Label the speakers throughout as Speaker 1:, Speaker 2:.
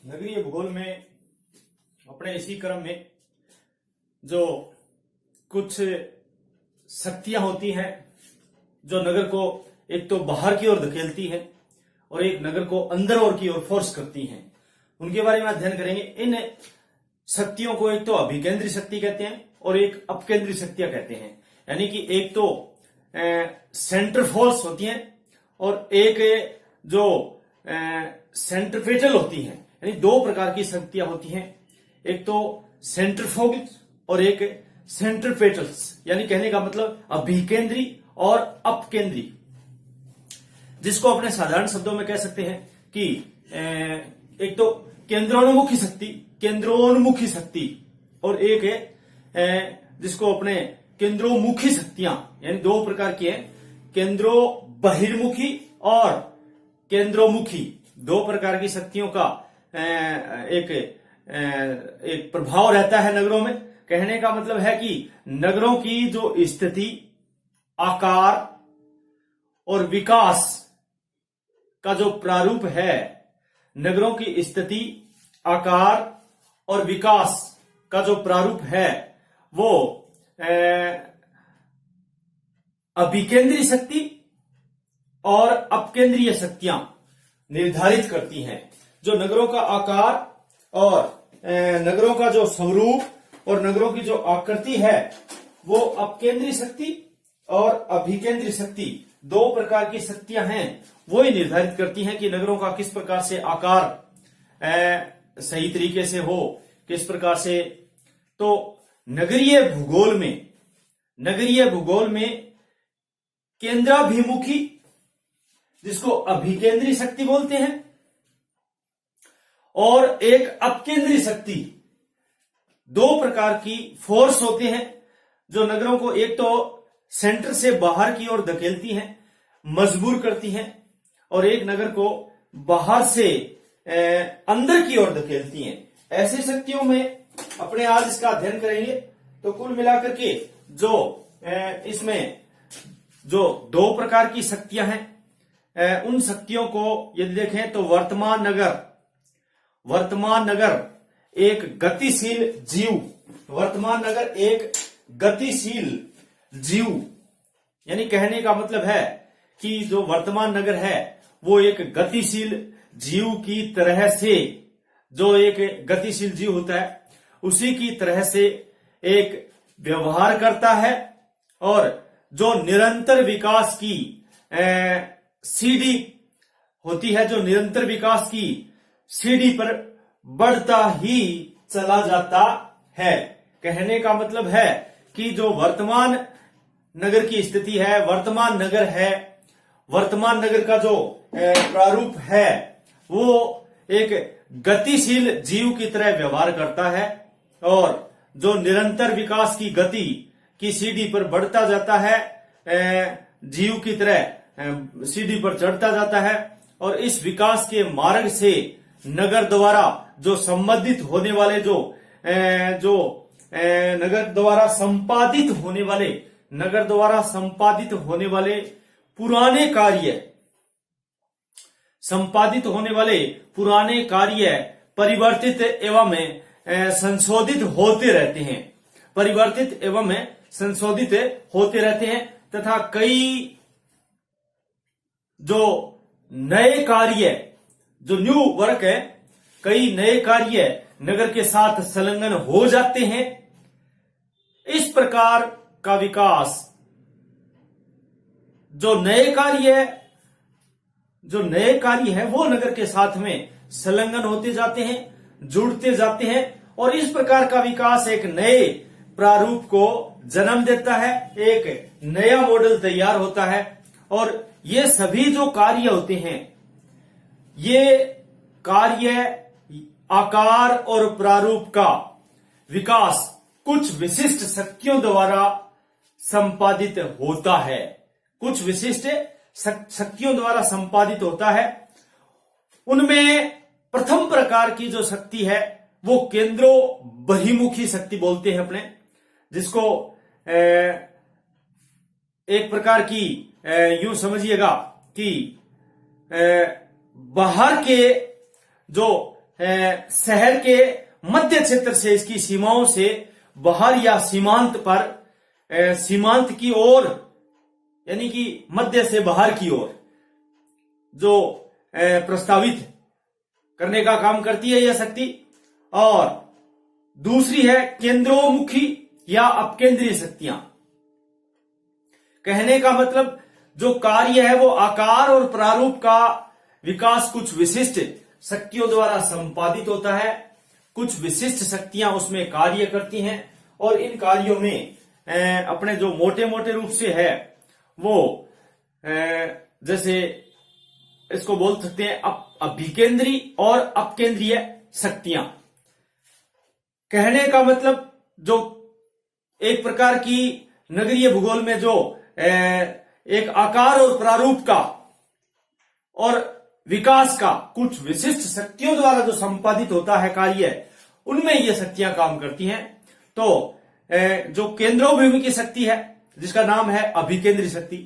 Speaker 1: नगरीय भूगोल में अपने इसी क्रम में जो कुछ शक्तियां होती हैं जो नगर को एक तो बाहर की ओर धकेलती हैं और एक नगर को अंदर और की ओर फोर्स करती हैं, उनके बारे में अध्ययन करेंगे। इन शक्तियों को एक तो अभिकेंद्री शक्ति कहते हैं और एक अपकेंद्री शक्तियां कहते हैं। यानी कि एक तो सेंटर फोर्स होती हैं और एक जो सेंट्रिपेटल होती हैं। यानी दो प्रकार की शक्तियां होती हैं, एक तो सेंट्रिफ्यूगल और एक सेंट्रिपेटल्स। यानी कहने का मतलब अभिकेंद्री और अपकेंद्री, जिसको अपने साधारण शब्दों में कह सकते हैं कि एक तो केंद्रोन्मुखी शक्ति और एक है जिसको अपने केंद्रोमुखी शक्तियां, यानी दो प्रकार की है, केंद्रो बहिर्मुखी और केंद्रोमुखी। दो प्रकार की शक्तियों का एक प्रभाव रहता है नगरों में। कहने का मतलब है कि नगरों की जो स्थिति, आकार और विकास का जो प्रारूप है, नगरों की स्थिति, आकार और विकास का जो प्रारूप है वो अभिकेंद्री शक्ति और अपकेंद्रीय शक्तियां निर्धारित करती हैं। जो नगरों का आकार और नगरों का जो स्वरूप और नगरों की जो आकृति है वो अपकेंद्री शक्ति और अभिकेंद्री शक्ति, दो प्रकार की शक्तियां हैं, वो ही निर्धारित करती हैं कि नगरों का किस प्रकार से आकार सही तरीके से हो, किस प्रकार से। तो नगरीय भूगोल में केंद्राभिमुखी, जिसको अभिकेंद्री शक्ति बोलते हैं, और एक अपकेंद्री शक्ति, दो प्रकार की फोर्स होते हैं जो नगरों को एक तो सेंटर से बाहर की ओर धकेलती हैं, मजबूर करती हैं, और एक नगर को बाहर से अंदर की ओर धकेलती हैं। ऐसी शक्तियों में अपने आज इसका अध्ययन करेंगे। तो कुल मिलाकर के जो इसमें जो दो प्रकार की शक्तियां हैं, उन शक्तियों को यदि देखें तो वर्तमान नगर एक गतिशील जीव, यानी कहने का मतलब है कि जो वर्तमान नगर है वो एक गतिशील जीव की तरह से, जो एक गतिशील जीव होता है उसी की तरह से एक व्यवहार करता है, और जो निरंतर विकास की सीढ़ी होती है, जो निरंतर विकास की सीढ़ी पर बढ़ता ही चला जाता है। कहने का मतलब है कि जो वर्तमान नगर की स्थिति है, वर्तमान नगर का जो प्रारूप है वो एक गतिशील जीव की तरह व्यवहार करता है, और जो निरंतर विकास की गति की सीढ़ी पर बढ़ता जाता है, जीव की तरह सीढ़ी पर चढ़ता जाता है, और इस विकास के मार्ग से नगर द्वारा जो संबंधित होने वाले नगर द्वारा संपादित होने वाले पुराने कार्य परिवर्तित एवं संशोधित होते रहते हैं, तथा कई जो नए कार्य, जो न्यू वर्क है, कई नए कार्य नगर के साथ संलग्न हो जाते हैं। इस प्रकार का विकास, जो नए कार्य है वो नगर के साथ में संलग्न होते जाते हैं, जुड़ते जाते हैं, और इस प्रकार का विकास एक नए प्रारूप को जन्म देता है, एक नया मॉडल तैयार होता है। और ये सभी जो कार्य होते हैं, ये कार्य, आकार और प्रारूप का विकास कुछ विशिष्ट शक्तियों द्वारा संपादित होता है। उनमें प्रथम प्रकार की जो शक्ति है वो केंद्रो बहिर्मुखी शक्ति बोलते हैं अपने, जिसको एक प्रकार की यूं समझिएगा कि बाहर के जो शहर के मध्य क्षेत्र से, इसकी सीमाओं से बाहर या सीमांत पर, सीमांत की ओर यानी कि मध्य से बाहर की ओर जो प्रस्तावित करने का काम करती है यह शक्ति। और दूसरी है केंद्रोमुखी या अपकेंद्रीय शक्तियां। कहने का मतलब जो कार्य है वो आकार और प्रारूप का विकास कुछ विशिष्ट शक्तियों द्वारा संपादित होता है। कुछ विशिष्ट शक्तियां उसमें कार्य करती हैं और इन कार्यों में अपने जो मोटे मोटे रूप से है वो जैसे इसको बोल सकते हैं अभिकेंद्री और अपकेंद्रीय शक्तियां। कहने का मतलब जो एक प्रकार की नगरीय भूगोल में जो एक आकार और प्रारूप का और विकास का कुछ विशिष्ट शक्तियों द्वारा जो संपादित होता है कार्य, उनमें ये शक्तियां काम करती हैं। तो जो केंद्रोभिमुखी शक्ति है जिसका नाम है अभिकेंद्री शक्ति।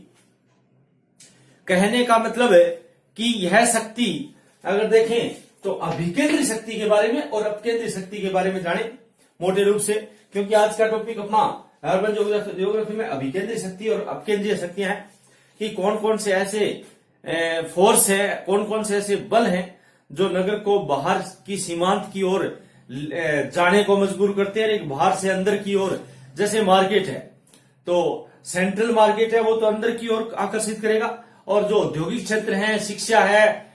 Speaker 1: कहने का मतलब है कि यह शक्ति अगर देखें तो अभिकेंद्री शक्ति के बारे में और अपकेंद्री शक्ति के बारे में जाने मोटे रूप से, क्योंकि आज का टॉपिक अपना अर्बन ज्योग्राफी में अभिकेंद्री शक्ति और अपकेंद्रीय शक्तियां हैं कि कौन कौन से ऐसे फोर्स है, कौन कौन से ऐसे बल हैं जो नगर को बाहर की सीमांत की ओर जाने को मजबूर करते हैं। एक बाहर से अंदर की ओर, जैसे मार्केट है तो सेंट्रल मार्केट है वो तो अंदर की ओर आकर्षित करेगा, और जो औद्योगिक क्षेत्र है, शिक्षा है,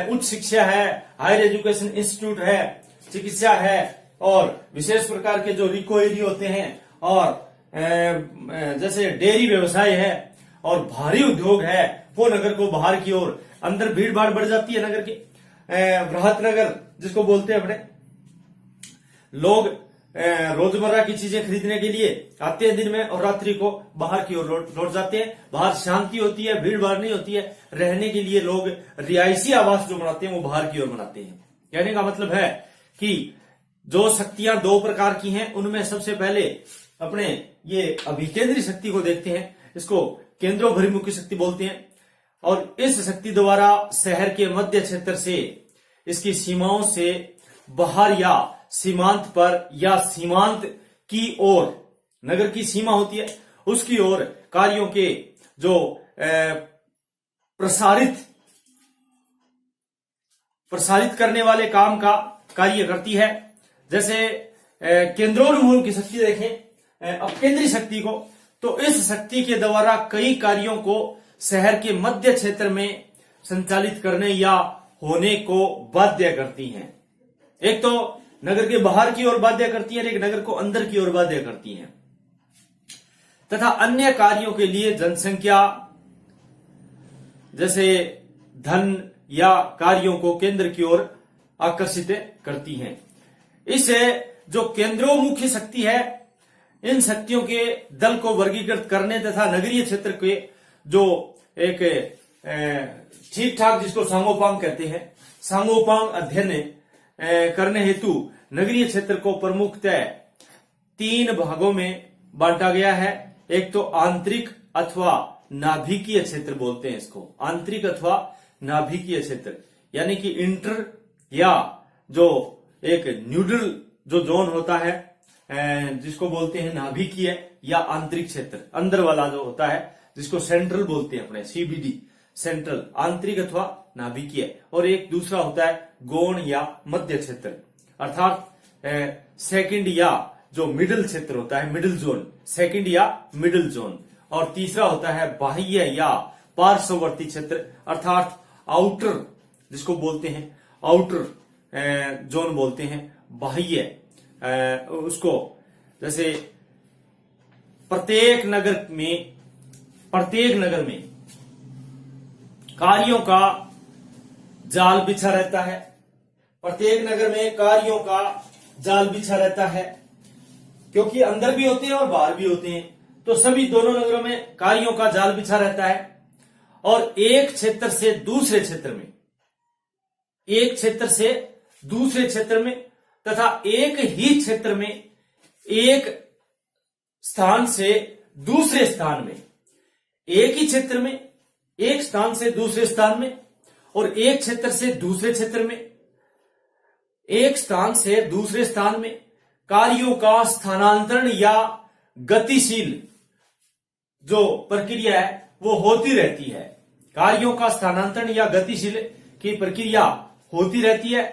Speaker 1: उच्च शिक्षा है, हायर एजुकेशन इंस्टीट्यूट है, चिकित्सा है और विशेष प्रकार के जो रिको एरिया होते हैं और जैसे डेयरी व्यवसाय है और भारी उद्योग है, वो नगर को बाहर की ओर, अंदर भीड़ भाड़ बढ़ जाती है नगर की। बृहत नगर जिसको बोलते हैं, अपने लोग रोजमर्रा की चीजें खरीदने के लिए आते हैं दिन में और रात्रि को बाहर की ओर लौट जाते हैं। बाहर शांति होती है, भीड़ भाड़ नहीं होती है। रहने के लिए लोग रिहायशी आवास जो बनाते हैं वो बाहर की ओर बनाते हैं। कहने का मतलब है कि जो शक्तियां दो प्रकार की हैं उनमें सबसे पहले अपने ये अभिकेंद्री शक्ति को देखते हैं, इसको केंद्रोभिमुखी शक्ति बोलते हैं। और इस शक्ति द्वारा शहर के मध्य क्षेत्र से, इसकी सीमाओं से बाहर या सीमांत पर या सीमांत की ओर, नगर की सीमा होती है उसकी ओर कार्यों के जो प्रसारित करने वाले काम का कार्य करती है। जैसे केंद्रोन्मुखी शक्ति देखें, अपकेंद्री शक्ति को, तो इस शक्ति के द्वारा कई कार्यों को शहर के मध्य क्षेत्र में संचालित करने या होने को बाध्य करती हैं। एक तो नगर के बाहर की ओर बाध्य करती है, एक नगर को अंदर की ओर बाध्य करती हैं। तथा अन्य कार्यों के लिए जनसंख्या जैसे धन या कार्यों को केंद्र की ओर आकर्षित करती हैं। इससे जो केंद्रोमुखी शक्ति है, इन शक्तियों के दल को वर्गीकृत करने तथा नगरीय क्षेत्र के जो एक ठीक ठाक, जिसको सांगोपांग कहते हैं, सांगोपांग अध्ययन करने हेतु नगरीय क्षेत्र को प्रमुखतः 3 भागों में बांटा गया है। एक तो आंतरिक अथवा नाभिकीय क्षेत्र बोलते हैं इसको, आंतरिक अथवा नाभिकीय क्षेत्र, यानी कि इंटर या जो एक न्यूट्रल जो जोन होता है जिसको बोलते हैं नाभिकीय या आंतरिक क्षेत्र, अंदर वाला जो होता है जिसको सेंट्रल बोलते हैं अपने, सीबीडी, सेंट्रल, आंतरिक अथवा नाभिकीय। और एक दूसरा होता है गौण या मध्य क्षेत्र, अर्थात सेकंड या जो मिडिल क्षेत्र होता है, मिडिल जोन, सेकंड या मिडिल जोन। और तीसरा होता है बाह्य या पार्श्ववर्ती क्षेत्र, अर्थात आउटर, जिसको बोलते हैं आउटर जोन बोलते हैं, बाह्य उसको। जैसे प्रत्येक नगर में कार्यों का जाल बिछा रहता है, प्रत्येक नगर में कार्यों का जाल बिछा रहता है, क्योंकि अंदर भी होते हैं और बाहर भी होते हैं, तो सभी दोनों नगरों में कार्यों का जाल बिछा रहता है। और एक क्षेत्र से दूसरे क्षेत्र में, एक क्षेत्र से दूसरे क्षेत्र में तथा एक ही क्षेत्र में, एक स्थान से दूसरे स्थान में, एक ही क्षेत्र में एक स्थान से दूसरे स्थान में और एक क्षेत्र से दूसरे क्षेत्र में एक स्थान से दूसरे स्थान में कार्यों का स्थानांतरण या गतिशील जो प्रक्रिया है वो होती रहती है। कार्यों का स्थानांतरण या गतिशील की प्रक्रिया होती रहती है।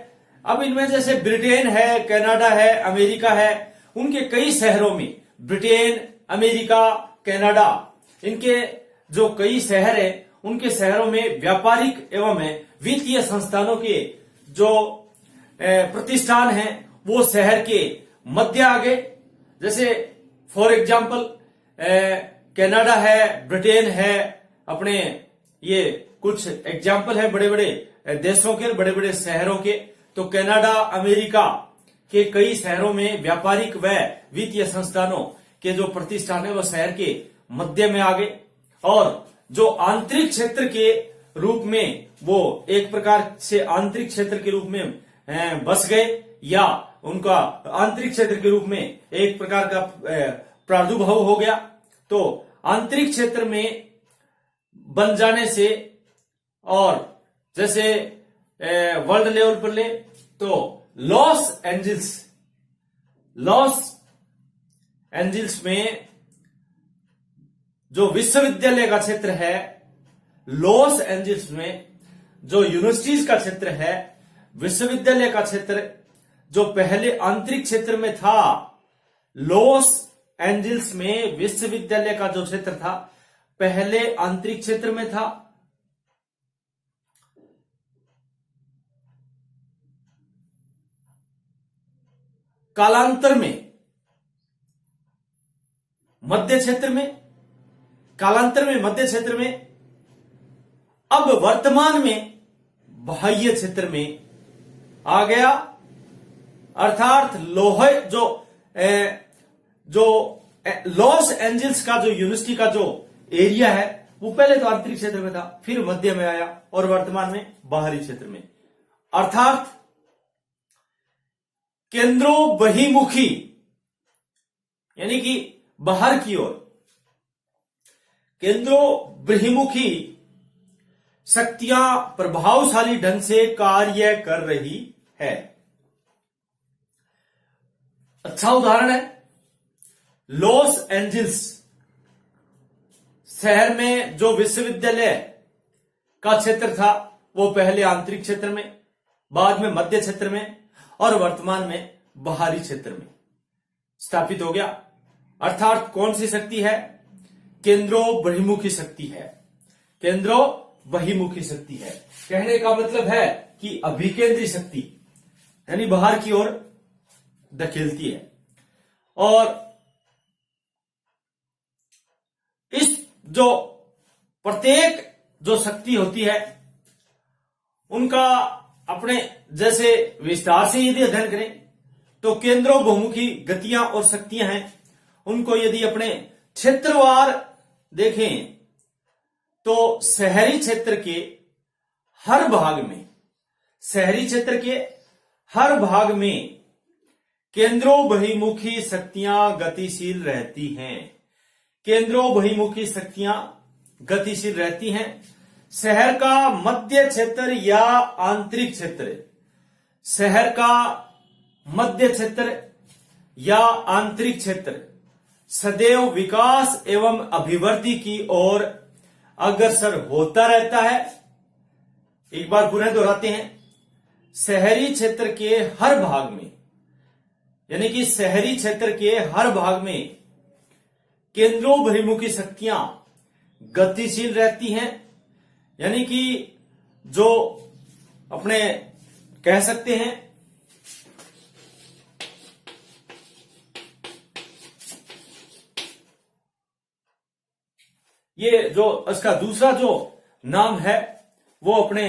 Speaker 1: अब इनमें जैसे ब्रिटेन है, कनाडा है, अमेरिका है, उनके कई शहरों में, ब्रिटेन, अमेरिका, कनाडा, इनके जो कई शहर है, उनके शहरों में व्यापारिक एवं वित्तीय संस्थानों के जो प्रतिष्ठान हैं वो शहर के मध्य आ गए। जैसे फॉर एग्जाम्पल कनाडा है, ब्रिटेन है, अपने ये कुछ एग्जाम्पल है बड़े बड़े देशों के, बड़े बड़े शहरों के। तो कनाडा, अमेरिका के कई शहरों में व्यापारिक व वित्तीय संस्थानों के जो प्रतिष्ठान है वो शहर के मध्य में आ गए, और जो आंतरिक क्षेत्र के रूप में वो एक प्रकार से आंतरिक क्षेत्र के रूप में बस गए, या उनका आंतरिक क्षेत्र के रूप में एक प्रकार का प्रादुर्भाव हो गया। तो आंतरिक क्षेत्र में बन जाने से, और जैसे वर्ल्ड लेवल पर ले तो लॉस एंजल्स में जो विश्वविद्यालय का क्षेत्र है, लॉस एंजल्स में जो यूनिवर्सिटीज का क्षेत्र है, विश्वविद्यालय का क्षेत्र जो पहले आंतरिक क्षेत्र में था, लॉस एंजल्स में विश्वविद्यालय का जो क्षेत्र था पहले आंतरिक क्षेत्र में था, कालांतर में मध्य क्षेत्र में, मध्य क्षेत्र में, अब वर्तमान में बाह्य क्षेत्र में आ गया। अर्थात जो लॉस एंजल्स का जो यूनिवर्सिटी का जो एरिया है वो पहले तो आंतरिक क्षेत्र में था, फिर मध्य में आया, और वर्तमान में बाहरी क्षेत्र में। अर्थात केंद्रों बहिमुखी यानी कि बाहर की ओर, केंद्रों बहिमुखी शक्तियां प्रभावशाली ढंग से कार्य कर रही है। अच्छा उदाहरण है लॉस एंजल्स शहर में जो विश्वविद्यालय का क्षेत्र था वो पहले आंतरिक क्षेत्र में, बाद में मध्य क्षेत्र में, और वर्तमान में बाहरी क्षेत्र में स्थापित हो गया। अर्थात कौन सी शक्ति है? केंद्रों बहिमुखी शक्ति है, केंद्रों बहिमुखी शक्ति है। कहने का मतलब है कि अभिकेंद्री शक्ति यानी बाहर की ओर धकेलती है। और इस जो प्रत्येक जो शक्ति होती है उनका अपने जैसे विस्तार से यदि अध्ययन करें तो केंद्रों बहुमुखी गतियां और शक्तियां हैं, उनको यदि अपने क्षेत्रवार देखें तो शहरी क्षेत्र के हर भाग में, शहरी क्षेत्र के हर भाग में केंद्रों बहिमुखी शक्तियां गतिशील रहती हैं, केंद्रों बहिमुखी शक्तियां गतिशील रहती हैं। शहर का मध्य क्षेत्र या आंतरिक क्षेत्र, शहर का मध्य क्षेत्र या आंतरिक क्षेत्र सदैव विकास एवं अभिवृद्धि की ओर अग्रसर होता रहता है। एक बार पुनः दोहराते हैं, शहरी क्षेत्र के हर भाग में यानी कि शहरी क्षेत्र के हर भाग में केंद्रों बहिमुखी शक्तियां गतिशील रहती हैं, यानी कि जो अपने कह सकते हैं ये जो इसका दूसरा जो नाम है वो अपने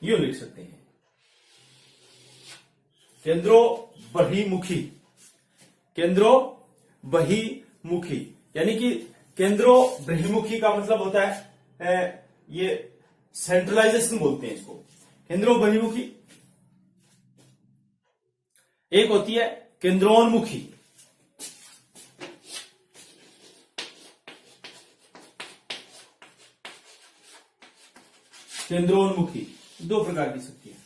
Speaker 1: यूं लिख सकते हैं, केंद्रों बहिमुखी, केंद्रों बहिमुखी यानी कि केंद्रों बहिमुखी का मतलब होता है ये सेंट्रलाइजेशन बोलते हैं इसको। केंद्रों बहिमुखी एक होती है केंद्रोन्मुखी, केंद्रोन्मुखी, दो प्रकार की शक्तियां,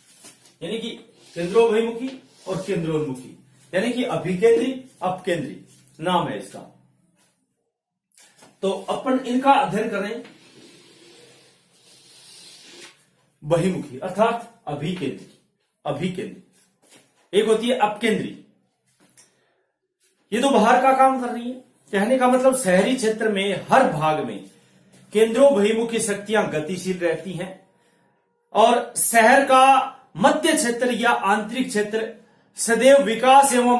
Speaker 1: यानी कि केंद्रोभिमुखी और केंद्रोन्मुखी, यानी कि अभिकेंद्री अपकेंद्री नाम है इसका। तो अपन इनका अध्ययन करें। बहिमुखी अर्थात अभिकेंद्री, अभिकेंद्री एक होती है अपकेंद्री, ये तो बाहर का काम कर रही है। कहने का मतलब शहरी क्षेत्र में हर भाग में केंद्रोभिमुखी शक्तियां गतिशील रहती हैं और शहर का मध्य क्षेत्र या आंतरिक क्षेत्र सदैव विकास एवं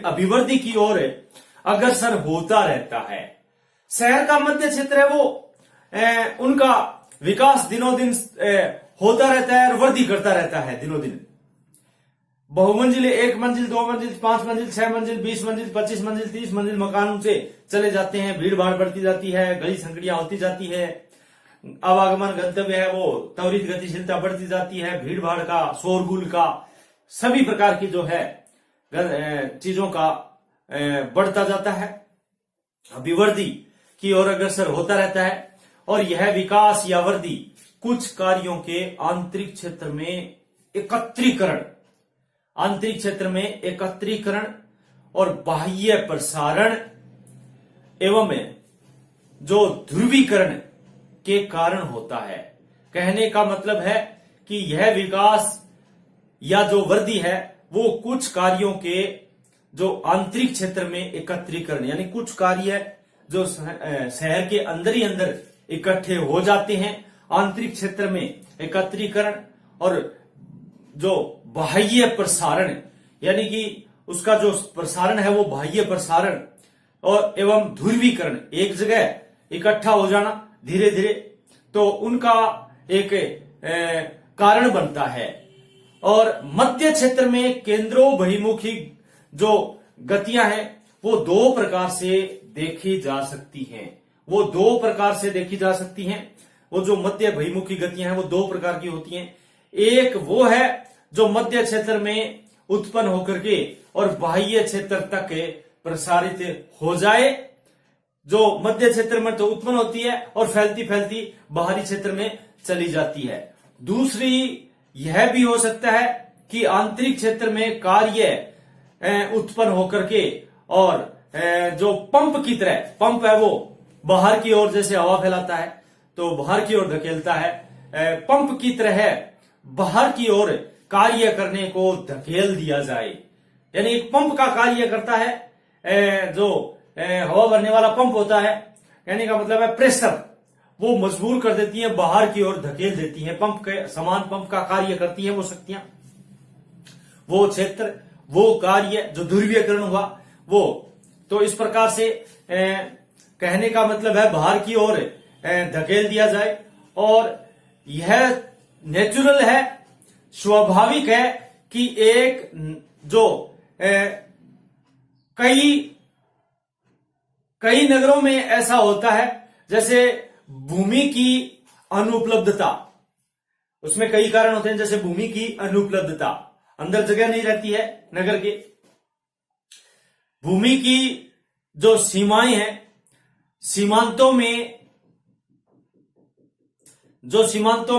Speaker 1: अभिवृद्धि की ओर अग्रसर होता रहता है। शहर का मध्य क्षेत्र है वो उनका विकास दिनों दिन होता रहता है और वृद्धि करता रहता है दिनों दिन। बहुमंजिले 1 मंजिल 2 मंजिल 5 मंजिल 6 मंजिल 20 मंजिल 25 मंजिल 30 मंजिल मकानों से चले जाते हैं, भीड़ भाड़ बढ़ती जाती है, गली संकड़ियां होती जाती है, आवागमन गंतव्य है वो त्वरित गतिशीलता बढ़ती जाती है, भीड़ भाड़ का, शोरगुल का, सभी प्रकार की जो है चीजों का बढ़ता जाता है, अभिवृद्धि की ओर अग्रसर होता रहता है। और यह विकास या वृद्धि कुछ कार्यों के आंतरिक क्षेत्र में एकत्रीकरण, आंतरिक क्षेत्र में एकत्रीकरण और बाह्य प्रसारण एवं जो ध्रुवीकरण के कारण होता है। कहने का मतलब है कि यह विकास या जो वृद्धि है वो कुछ कार्यों के जो आंतरिक क्षेत्र में एकत्रीकरण, यानी कुछ कार्य जो शहर के अंदर ही अंदर इकट्ठे हो जाते हैं, आंतरिक क्षेत्र में एकत्रीकरण और जो बाह्य प्रसारण, यानी कि उसका जो प्रसारण है वो बाह्य प्रसारण और एवं ध्रुवीकरण, एक जगह इकट्ठा हो जाना धीरे धीरे, तो उनका एक कारण बनता है। और मध्य क्षेत्र में केंद्रोभिमुखी जो गतियां हैं वो दो प्रकार से देखी जा सकती हैं, वो दो प्रकार से देखी जा सकती हैं। वो जो मध्य बहिमुखी गतियां हैं वो दो प्रकार की होती हैं। एक वो है जो मध्य क्षेत्र में उत्पन्न होकर के और बाह्य क्षेत्र तक प्रसारित हो जाए, जो मध्य क्षेत्र में तो उत्पन्न होती है और फैलती फैलती बाहरी क्षेत्र में चली जाती है। दूसरी यह भी हो सकता है कि आंतरिक क्षेत्र में कार्य उत्पन्न होकर के और जो पंप की तरह, पंप है वो बाहर की ओर जैसे हवा फैलाता है तो बाहर की ओर धकेलता है, पंप की तरह बाहर की ओर कार्य करने को धकेल दिया जाए। यानी एक पंप का कार्य करता है, जो हवा भरने वाला पंप होता है, कहने का मतलब है प्रेशर, वो मजबूर कर देती है, बाहर की ओर धकेल देती है, पंप के समान पंप का कार्य करती है वो शक्तियां, वो क्षेत्र, वो कार्य जो ध्रुवीकरण हुआ वो। तो इस प्रकार से कहने का मतलब है बाहर की ओर धकेल दिया जाए। और यह नेचुरल है, स्वाभाविक है कि एक जो कई नगरों में ऐसा होता है, जैसे भूमि की अनुपलब्धता, उसमें कई कारण होते हैं, जैसे भूमि की अनुपलब्धता, अंदर जगह नहीं रहती है नगर के, भूमि की जो सीमाएं हैं, सीमांतों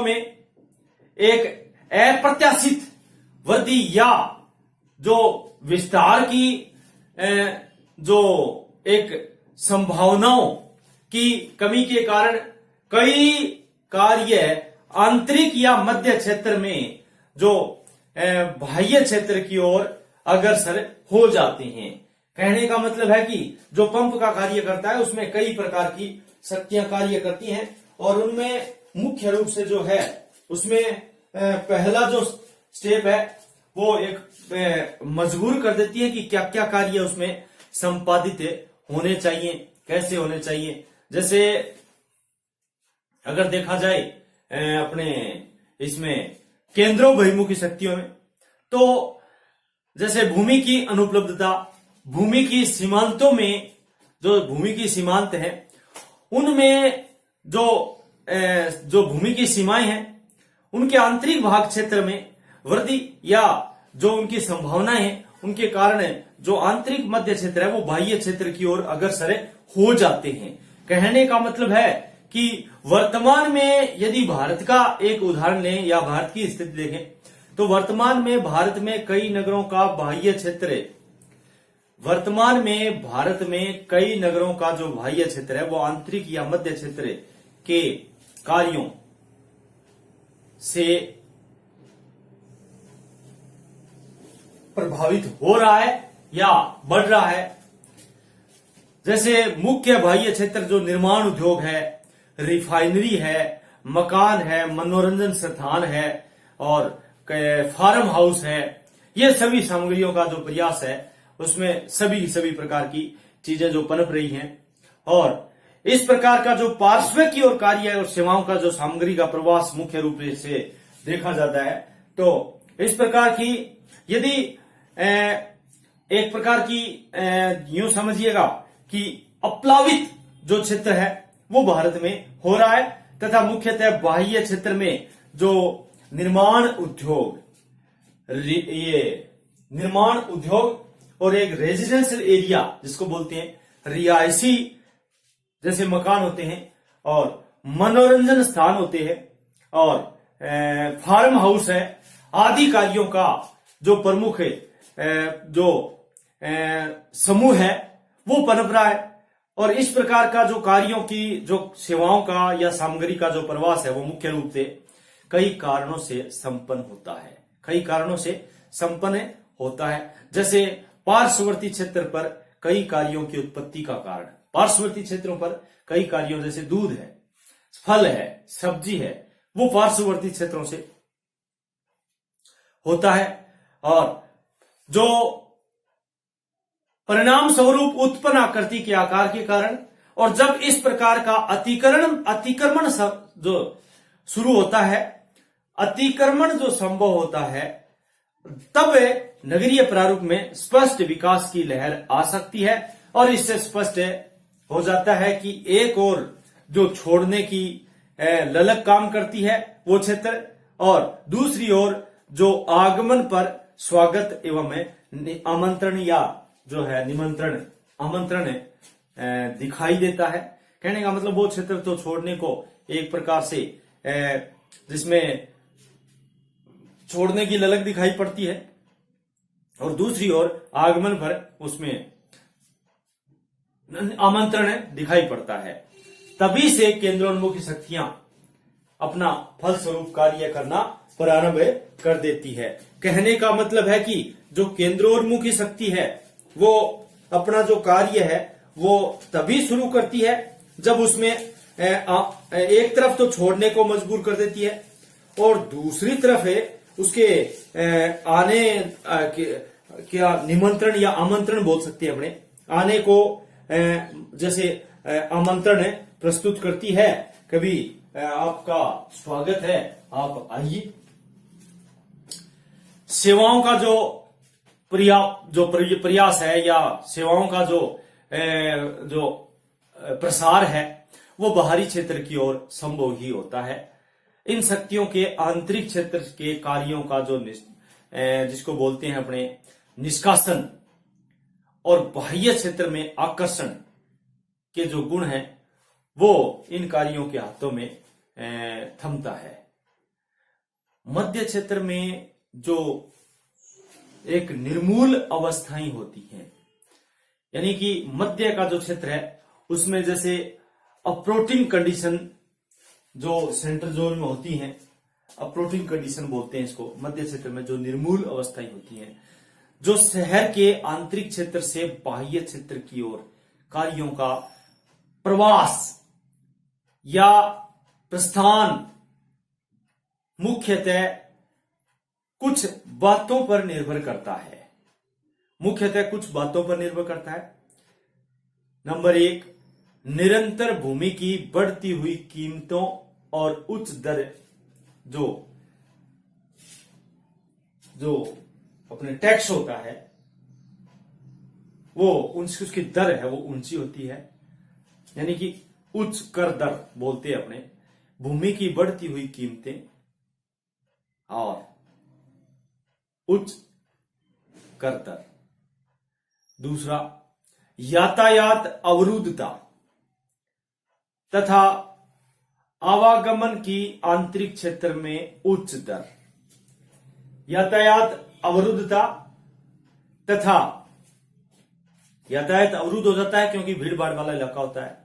Speaker 1: में एक अप्रत्याशित वृद्धि या जो विस्तार की जो एक संभावनाओं की कमी के कारण कई कार्य आंतरिक या मध्य क्षेत्र में जो बाह्य क्षेत्र की ओर अग्रसर हो जाते हैं। कहने का मतलब है कि जो पंप का कार्य करता है उसमें कई प्रकार की शक्तियां कार्य करती हैं और उनमें मुख्य रूप से जो है उसमें पहला जो स्टेप है वो एक मजबूर कर देती है कि क्या क्या कार्य उसमें संपादित होने चाहिए, कैसे होने चाहिए। जैसे अगर देखा जाए अपने इसमें केंद्रोभिमुखी शक्तियों में, तो जैसे भूमि की अनुपलब्धता, भूमि की सीमांतों में, जो भूमि की सीमांत है उनमें जो भूमि की सीमाएं हैं उनके आंतरिक भाग क्षेत्र में वृद्धि या जो उनकी संभावनाएं हैं उनके कारण जो आंतरिक मध्य क्षेत्र है वो बाह्य क्षेत्र की ओर अग्रसर हो जाते हैं। कहने का मतलब है कि वर्तमान में यदि भारत का एक उदाहरण लें या भारत की स्थिति देखें तो वर्तमान में भारत में कई नगरों का बाह्य क्षेत्र है। वर्तमान में भारत में कई नगरों का जो बाह्य क्षेत्र है वो आंतरिक या मध्य क्षेत्र के कार्यों से प्रभावित हो रहा है या बढ़ रहा है। जैसे मुख्य बाह्य क्षेत्र जो निर्माण उद्योग है, रिफाइनरी है, मकान है, मनोरंजन स्थान है और फार्म हाउस है, ये सभी सामग्रियों का जो प्रयास है उसमें सभी प्रकार की चीजें जो पनप रही हैं। और इस प्रकार का जो पार्श्व की ओर कार्य और सेवाओं का जो सामग्री का प्रवास मुख्य रूप से देखा जाता है। तो इस प्रकार की यदि एक प्रकार की यूं समझिएगा कि अप्लावित जो क्षेत्र है वो भारत में हो रहा है तथा मुख्यतः बाह्य क्षेत्र में जो निर्माण उद्योग, ये निर्माण उद्योग और एक रेजिडेंशियल एरिया जिसको बोलते हैं रिहायशी जैसे मकान होते हैं और मनोरंजन स्थान होते हैं और फार्म हाउस है आदि कार्यों का जो प्रमुख जो समूह है वो पनप रहा है। और इस प्रकार का जो कार्यों की जो सेवाओं का या सामग्री का जो प्रवास है वो मुख्य रूप से कई कारणों से संपन्न होता है, कई कारणों से संपन्न होता है। जैसे पार्श्ववर्ती क्षेत्र पर कई कार्यों की उत्पत्ति का कारण, पार्श्ववर्ती क्षेत्रों पर कई कार्यों जैसे दूध है, फल है, सब्जी है, वो पार्श्ववर्ती क्षेत्रों से होता है। और जो परिणाम स्वरूप उत्पन्न आकृति के आकार के कारण, और जब इस प्रकार का अतिक्रमण जो शुरू होता है, अतिक्रमण जो संभव होता है, तब नगरीय प्रारूप में स्पष्ट विकास की लहर आ सकती है। और इससे स्पष्ट हो जाता है कि एक और जो छोड़ने की ललक काम करती है वो क्षेत्र, और दूसरी ओर जो आगमन पर स्वागत एवं आमंत्रण या जो है निमंत्रण आमंत्रण दिखाई देता है। कहने का मतलब वो क्षेत्र तो छोड़ने को एक प्रकार से जिसमें छोड़ने की ललक दिखाई पड़ती है और दूसरी ओर आगमन पर उसमें आमंत्रण दिखाई पड़ता है। तभी से केंद्रोन्मुखी शक्तियां अपना फलस्वरूप कार्य करना प्रारंभ कर देती है। कहने का मतलब है कि जो केंद्रोन्मुखी शक्ति है वो अपना जो कार्य है वो तभी शुरू करती है जब उसमें एक तरफ तो छोड़ने को मजबूर कर देती है और दूसरी तरफ है उसके आने क्या निमंत्रण या आमंत्रण बोल सकते हैं अपने आने को जैसे आमंत्रण प्रस्तुत करती है। कभी आपका स्वागत है, आप आइए। सेवाओं का जो प्रयास है या सेवाओं का जो प्रसार है वो बाहरी क्षेत्र की ओर संभव ही होता है। इन शक्तियों के आंतरिक क्षेत्र के कार्यों का जो जिसको बोलते हैं अपने निष्कासन और बाह्य क्षेत्र में आकर्षण के जो गुण हैं वो इन कार्यों के हाथों में थमता है। मध्य क्षेत्र में जो एक निर्मूल अवस्थाएं होती हैं, यानी कि मध्य का जो क्षेत्र है उसमें जैसे अप्रोचिंग कंडीशन जो सेंट्रल जोन में होती हैं, अप्रोचिंग कंडीशन बोलते हैं इसको। मध्य क्षेत्र में जो निर्मूल अवस्थाएं होती हैं जो शहर के आंतरिक क्षेत्र से बाह्य क्षेत्र की ओर कार्यों का प्रवास या प्रस्थान मुख्यतः कुछ बातों पर निर्भर करता है। मुख्यतः कुछ बातों पर निर्भर करता है। नंबर 1, निरंतर भूमि की बढ़ती हुई कीमतों और उच्च दर जो अपने टैक्स होता है वो उसकी दर है वो ऊंची होती है, यानी कि उच्च कर दर बोलते हैं अपने। भूमि की बढ़ती हुई कीमतें और उच्च कर दर। दूसरा, यातायात अवरुद्धता तथा आवागमन की आंतरिक क्षेत्र में उच्च दर, यातायात अवरुद्धता तथा यातायात अवरुद्ध हो जाता है क्योंकि भीड़ भाड़ वाला इलाका होता है,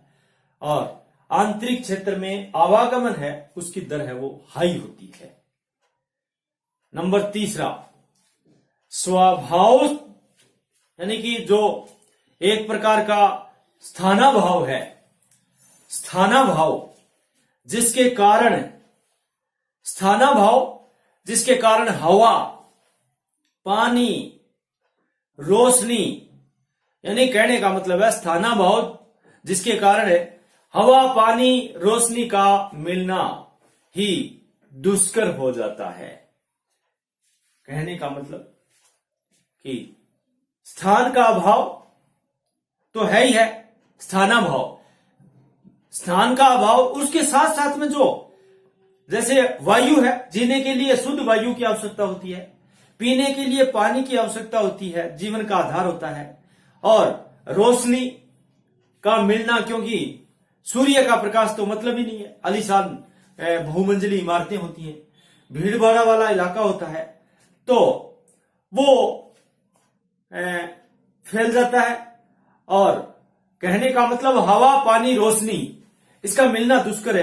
Speaker 1: और आंतरिक क्षेत्र में आवागमन है उसकी दर है वो हाई होती है। नंबर तीसरा, स्वभाव, यानी कि जो एक प्रकार का स्थानाभाव है, स्थानाभाव जिसके कारण हवा, पानी, रोशनी, यानी कहने का मतलब है स्थानाभाव जिसके कारण है हवा, पानी, रोशनी का मिलना ही दुष्कर हो जाता है। कहने का मतलब कि स्थान का अभाव तो है ही है, स्थानाभाव, स्थान का अभाव, उसके साथ साथ में जो जैसे वायु है, जीने के लिए शुद्ध वायु की आवश्यकता होती है, पीने के लिए पानी की आवश्यकता होती है, जीवन का आधार होता है, और रोशनी का मिलना, क्योंकि सूर्य का प्रकाश तो मतलब ही नहीं है, आलीशान बहुमंजिली इमारतें होती हैं, भीड़ भाड़ वाला इलाका होता है, तो वो फैल जाता है, और कहने का मतलब हवा, पानी, रोशनी इसका मिलना दुष्कर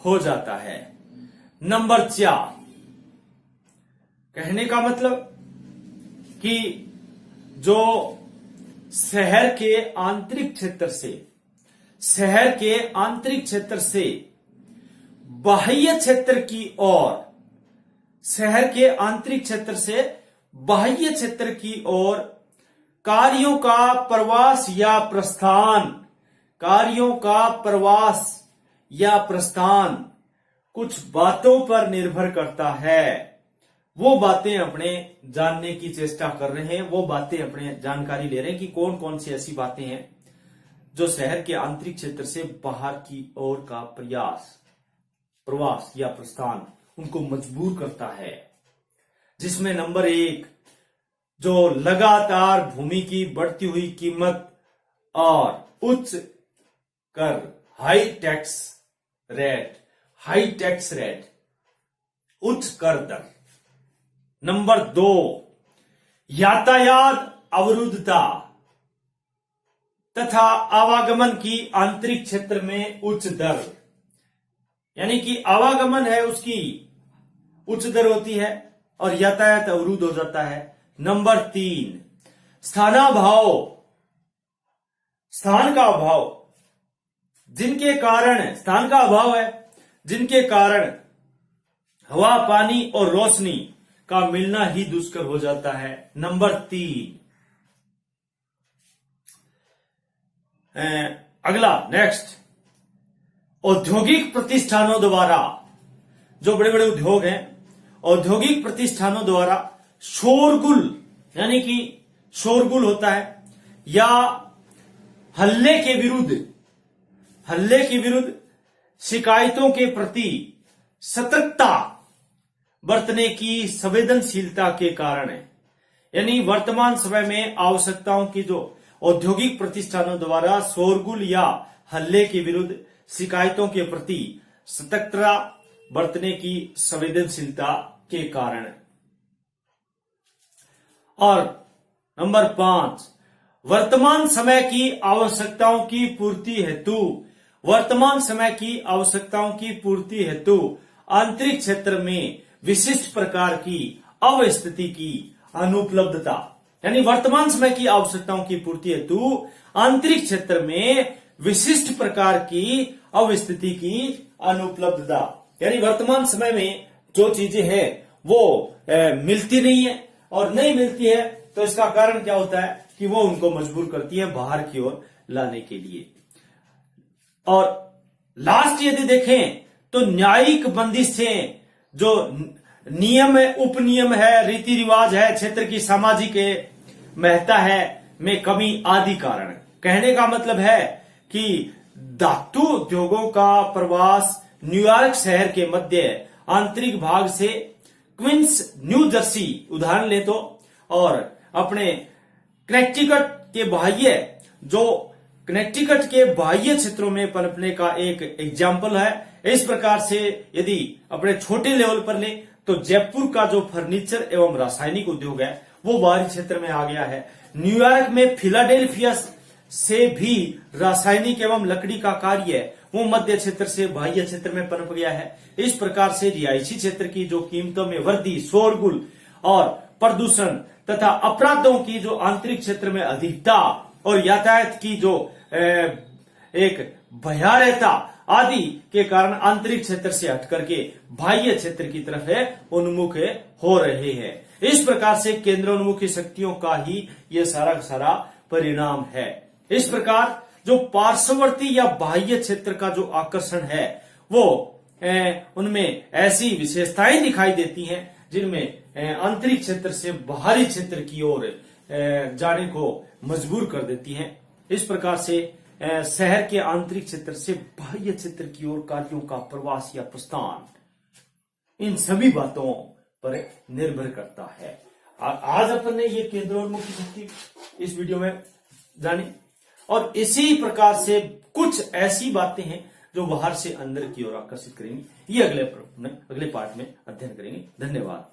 Speaker 1: हो जाता है। नंबर 4, कहने का मतलब कि जो शहर के आंतरिक क्षेत्र से बाह्य क्षेत्र की ओर, शहर के आंतरिक क्षेत्र से बाह्य क्षेत्र की ओर कार्यों का प्रवास या प्रस्थान कुछ बातों पर निर्भर करता है। वो बातें अपने जानने की चेष्टा कर रहे हैं, वो बातें अपने जानकारी ले रहे हैं कि कौन कौन सी ऐसी बातें हैं जो शहर के आंतरिक क्षेत्र से बाहर की ओर का प्रवास या प्रस्थान उनको मजबूर करता है। जिसमें नंबर 1, जो लगातार भूमि की बढ़ती हुई कीमत और उच्च कर, हाई टैक्स रेट, उच्च कर दर। नंबर 2, यातायात अवरुद्धता तथा आवागमन की आंतरिक क्षेत्र में उच्च दर, यानी कि आवागमन है उसकी उच्च दर होती है और यातायात अवरुद्ध हो जाता है। नंबर 3, स्थान का अभाव, जिनके कारण हवा, पानी और रोशनी का मिलना ही दुष्कर हो जाता है। नंबर 3, अगला नेक्स्ट, औद्योगिक प्रतिष्ठानों द्वारा, जो बड़े बड़े उद्योग हैं, औद्योगिक प्रतिष्ठानों द्वारा शोरगुल, यानी कि शोरगुल होता है, या हल्ले के विरुद्ध शिकायतों के प्रति सतर्कता बरतने की संवेदनशीलता के कारण है। यानी वर्तमान समय में आवश्यकताओं की, जो औद्योगिक प्रतिष्ठानों द्वारा शोरगुल या हल्ले के विरुद्ध शिकायतों के प्रति सतर्कता बरतने की संवेदनशीलता के कारण। और नंबर 5, वर्तमान समय की आवश्यकताओं की पूर्ति हेतु आंतरिक क्षेत्र में विशिष्ट प्रकार की अवस्थिति की अनुपलब्धता, यानी वर्तमान समय की आवश्यकताओं की पूर्ति हेतु आंतरिक क्षेत्र में विशिष्ट प्रकार की अवस्थिति की अनुपलब्धता, यानी वर्तमान समय में जो चीजें हैं वो मिलती नहीं है, और नहीं मिलती है तो इसका कारण क्या होता है कि वो उनको मजबूर करती है बाहर की ओर लाने के लिए। और लास्ट यदि देखें तो न्यायिक बंदिशें, जो नियम है, उपनियम है, रीति रिवाज है, क्षेत्र की सामाजिक महत्ता है में कमी आदि कारण। कहने का मतलब है कि धातु उद्योगों का प्रवास न्यूयॉर्क शहर के मध्य आंतरिक भाग से क्वींस, न्यू जर्सी उदाहरण ले तो, और अपने कनेक्टिकट के बाह्य जो कनेक्टिकट के बाह्य क्षेत्रों में पनपने का एक एग्जाम्पल है। इस प्रकार से यदि अपने छोटे लेवल पर ले तो जयपुर का जो फर्नीचर एवं रासायनिक उद्योग है वो बाहरी क्षेत्र में आ गया है। न्यूयॉर्क में फिलाडेल्फिया से भी रासायनिक एवं लकड़ी का कार्य है वो मध्य क्षेत्र से बाह्य क्षेत्र में पनप गया है। इस प्रकार से रिहायशी क्षेत्र की जो कीमतों में वृद्धि, शोरगुल और प्रदूषण तथा अपराधों की जो आंतरिक क्षेत्र में अधिकता और यातायात की जो एक भयावहता आदि के कारण आंतरिक क्षेत्र से हट करके बाह्य क्षेत्र की तरफ उन्मुख हो रहे हैं। इस प्रकार से केंद्रोन्मुखी शक्तियों का ही ये सारा परिणाम है। इस प्रकार जो पार्श्ववर्ती या बाह्य क्षेत्र का जो आकर्षण है वो उनमें ऐसी विशेषताएं दिखाई देती हैं जिनमें आंतरिक क्षेत्र से बाहरी क्षेत्र की ओर जाने को मजबूर कर देती हैं। इस प्रकार से शहर के आंतरिक क्षेत्र से बाह्य क्षेत्र की ओर कार्यों का प्रवास या प्रस्थान इन सभी बातों पर निर्भर करता है। आज अपन ने ये केंद्रोन्मुखी शक्ति इस वीडियो में जानी और इसी प्रकार से कुछ ऐसी बातें हैं जो बाहर से अंदर की ओर आकर्षित करेंगी। ये अगले पार्ट में अध्ययन करेंगे। धन्यवाद।